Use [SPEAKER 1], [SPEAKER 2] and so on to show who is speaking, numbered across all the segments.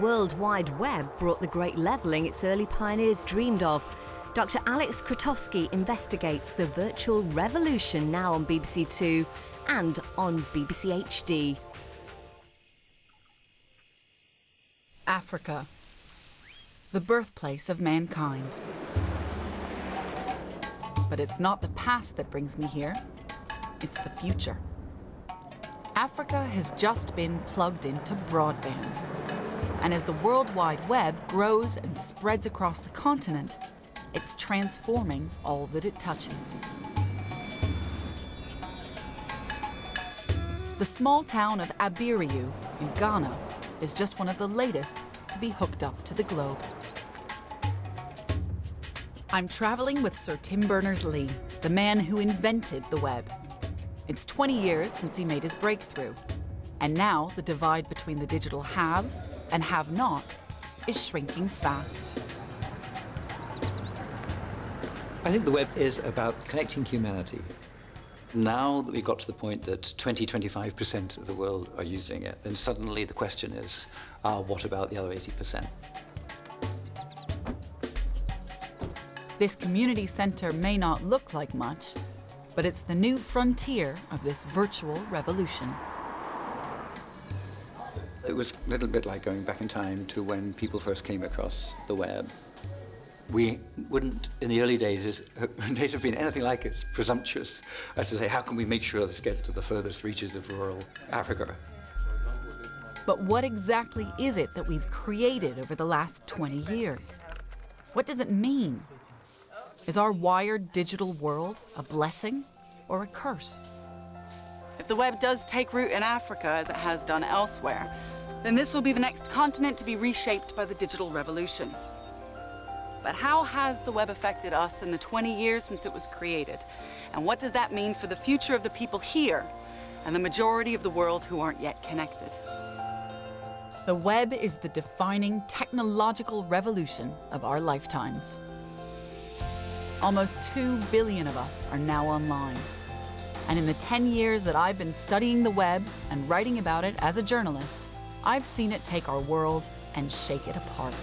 [SPEAKER 1] World Wide Web brought the great levelling its early pioneers dreamed of. Dr. Alex Krotowski investigates the virtual revolution now on BBC Two and on BBC HD.
[SPEAKER 2] Africa, the birthplace of mankind. But it's not the past that brings me here, it's the future. Africa has just been plugged into broadband. And as the World Wide Web grows and spreads across the continent, it's transforming all that it touches. The small town of Abiriu in Ghana is just one of the latest to be hooked up to the globe. I'm traveling with Sir Tim Berners-Lee, the man who invented the web. It's 20 years since he made his breakthrough. And now the divide between the digital haves and have-nots is shrinking fast.
[SPEAKER 3] I think the web is about connecting humanity. Now that we've got to the point that 20–25% of the world are using it, then suddenly the question is, what about the other 80%?
[SPEAKER 2] This community center may not look like much, but it's the new frontier of this virtual revolution.
[SPEAKER 3] It was a little bit like going back in time to when people first came across the web. We wouldn't, in the early days have been anything like as presumptuous as to say, how can we make sure this gets to the furthest reaches of rural Africa?
[SPEAKER 2] But what exactly is it that we've created over the last 20 years? What does it mean? Is our wired digital world a blessing or a curse?
[SPEAKER 4] If the web does take root in Africa, as it has done elsewhere, then this will be the next continent to be reshaped by the digital revolution. But how has the web affected us in the 20 years since it was created? And what does that mean for the future of the people here and the majority of the world who aren't yet connected?
[SPEAKER 2] The web is the defining technological revolution of our lifetimes. Almost 2 billion of us are now online. And in the 10 years that I've been studying the web and writing about it as a journalist, I've seen it take our world and shake it apart.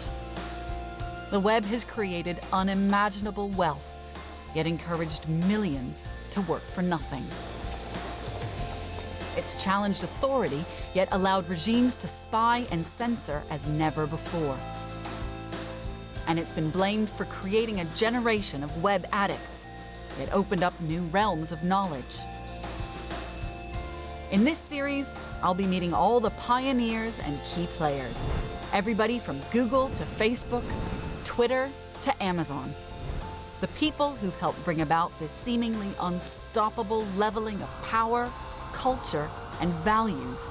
[SPEAKER 2] The web has created unimaginable wealth, yet encouraged millions to work for nothing. It's challenged authority, yet allowed regimes to spy and censor as never before. And it's been blamed for creating a generation of web addicts, yet opened up new realms of knowledge. In this series, I'll be meeting all the pioneers and key players, everybody from Google to Facebook, Twitter to Amazon. The people who've helped bring about this seemingly unstoppable leveling of power, culture, and values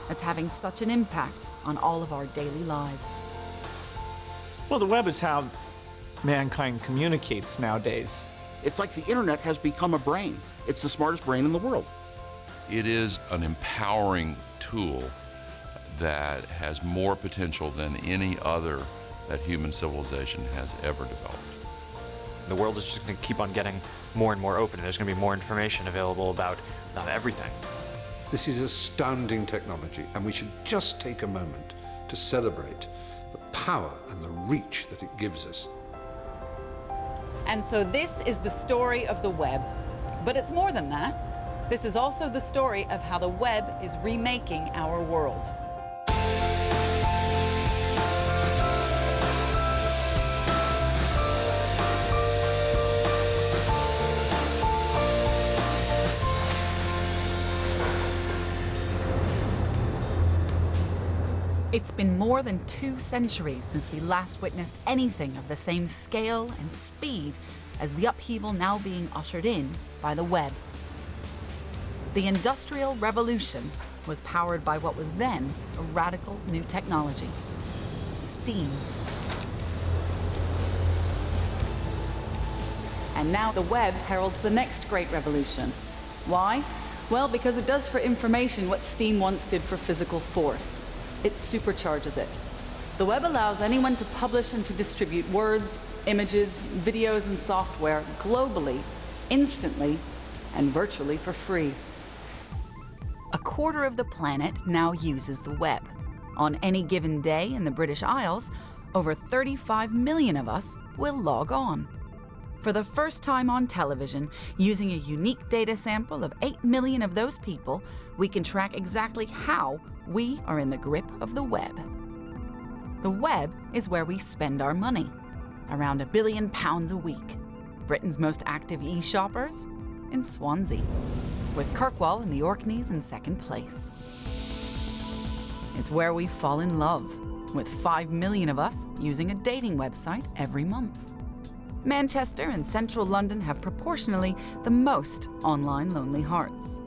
[SPEAKER 2] that's having such an impact on all of our daily lives.
[SPEAKER 5] Well, the web is how mankind communicates nowadays.
[SPEAKER 6] It's like the internet has become a brain. It's the smartest brain in the world.
[SPEAKER 7] It is an empowering tool that has more potential than any other that human civilization has ever developed.
[SPEAKER 8] The world is just going to keep on getting more and more open. There's going to be more information available about everything.
[SPEAKER 9] This is astounding technology, and we should just take a moment to celebrate the power and the reach that it gives us.
[SPEAKER 4] And so this is the story of the web. But it's more than that. This is also the story of how the web is remaking our world.
[SPEAKER 2] It's been more than 2 centuries since we last witnessed anything of the same scale and speed as the upheaval now being ushered in by the web. The Industrial Revolution was powered by what was then a radical new technology: steam.
[SPEAKER 4] And now the web heralds the next great revolution. Why? Well, because it does for information what steam once did for physical force. It supercharges it. The web allows anyone to publish and to distribute words, images, videos, and software globally, instantly, and virtually for free.
[SPEAKER 2] A quarter of the planet now uses the web. On any given day in the British Isles, over 35 million of us will log on. For the first time on television, using a unique data sample of 8 million of those people, we can track exactly how we are in the grip of the web. The web is where we spend our money, around £1 billion a week. Britain's most active e-shoppers? In Swansea, with Kirkwall and the Orkneys in second place. It's where we fall in love, with 5 million of us using a dating website every month. Manchester and central London have proportionally the most online lonely hearts.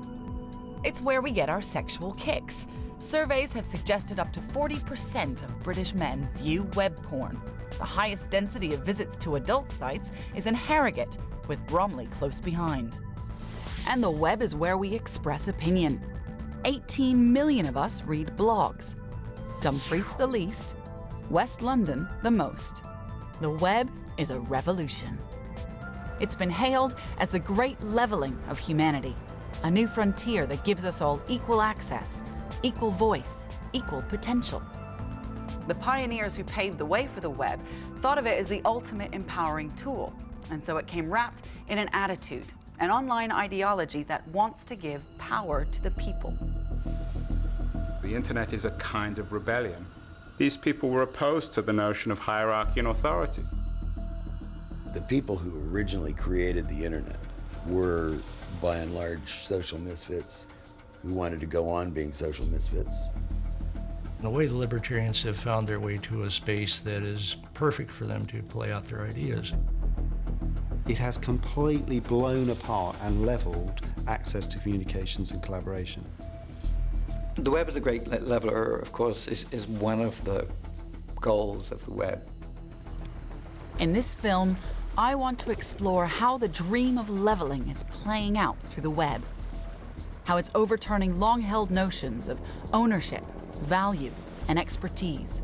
[SPEAKER 2] It's where we get our sexual kicks. Surveys have suggested up to 40% of British men view web porn. The highest density of visits to adult sites is in Harrogate, with Bromley close behind. And the web is where we express opinion. 18 million of us read blogs. Dumfries the least, West London the most. The web is a revolution. It's been hailed as the great leveling of humanity, a new frontier that gives us all equal access, equal voice, equal potential.
[SPEAKER 4] The pioneers who paved the way for the web thought of it as the ultimate empowering tool, and so it came wrapped in an attitude, an online ideology that wants to give power to the people.
[SPEAKER 10] The internet is a kind of rebellion. These people were opposed to the notion of hierarchy and authority.
[SPEAKER 11] The people who originally created the internet were, by and large, social misfits who wanted to go on being social misfits.
[SPEAKER 12] In a way, the libertarians have found their way to a space that is perfect for them to play out their ideas.
[SPEAKER 13] It has completely blown apart and leveled access to communications and collaboration.
[SPEAKER 3] The web as a great leveler, of course, is one of the goals of the web.
[SPEAKER 2] In this film, I want to explore how the dream of leveling is playing out through the web, how it's overturning long-held notions of ownership, value, and expertise,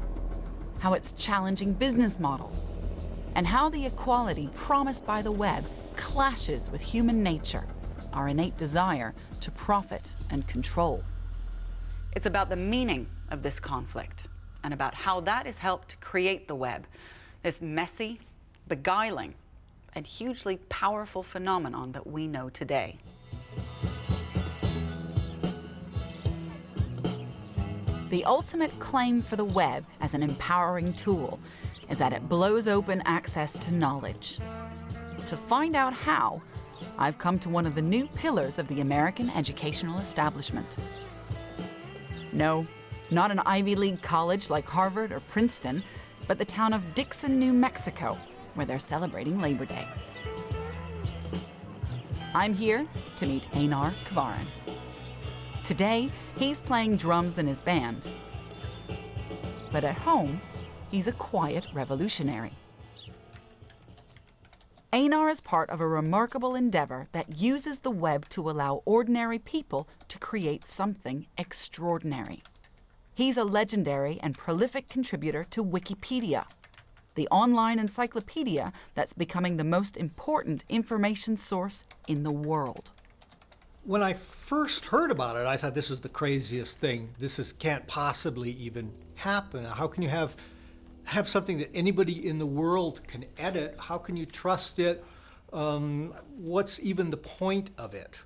[SPEAKER 2] how it's challenging business models, and how the equality promised by the web clashes with human nature, our innate desire to profit and control.
[SPEAKER 4] It's about the meaning of this conflict and about how that has helped to create the web, this messy, beguiling, and hugely powerful phenomenon that we know today.
[SPEAKER 2] The ultimate claim for the web as an empowering tool is that it blows open access to knowledge. To find out how, I've come to one of the new pillars of the American educational establishment. No, not an Ivy League college like Harvard or Princeton, but the town of Dixon, New Mexico, where they're celebrating Labor Day. I'm here to meet Einar Kvaran. Today, he's playing drums in his band. But at home, he's a quiet revolutionary. Einar is part of a remarkable endeavor that uses the web to allow ordinary people to create something extraordinary. He's a legendary and prolific contributor to Wikipedia, the online encyclopedia that's becoming the most important information source in the world.
[SPEAKER 14] When I first heard about it, I thought this is the craziest thing. Can't possibly even happen. How can you have something that anybody in the world can edit? How can you trust it? What's even the point of it?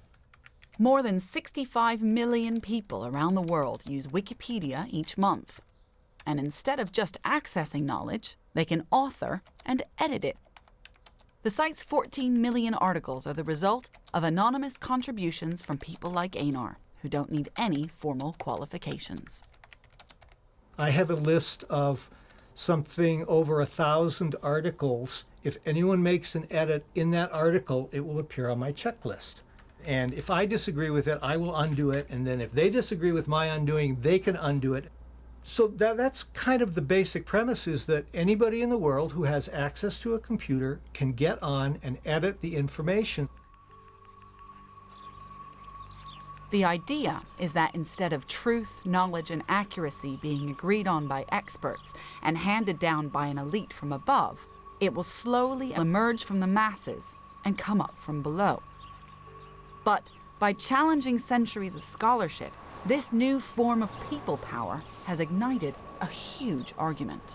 [SPEAKER 2] More than 65 million people around the world use Wikipedia each month. And instead of just accessing knowledge, they can author and edit it. The site's 14 million articles are the result of anonymous contributions from people like Einar, who don't need any formal qualifications.
[SPEAKER 14] I have a list of something over 1,000 articles. If anyone makes an edit in that article, it will appear on my checklist. And if I disagree with it, I will undo it. And then if they disagree with my undoing, they can undo it. So that's kind of the basic premise, is that anybody in the world who has access to a computer can get on and edit the information.
[SPEAKER 2] The idea is that instead of truth, knowledge, and accuracy being agreed on by experts and handed down by an elite from above, it will slowly emerge from the masses and come up from below. But by challenging centuries of scholarship, this new form of people power has ignited a huge argument.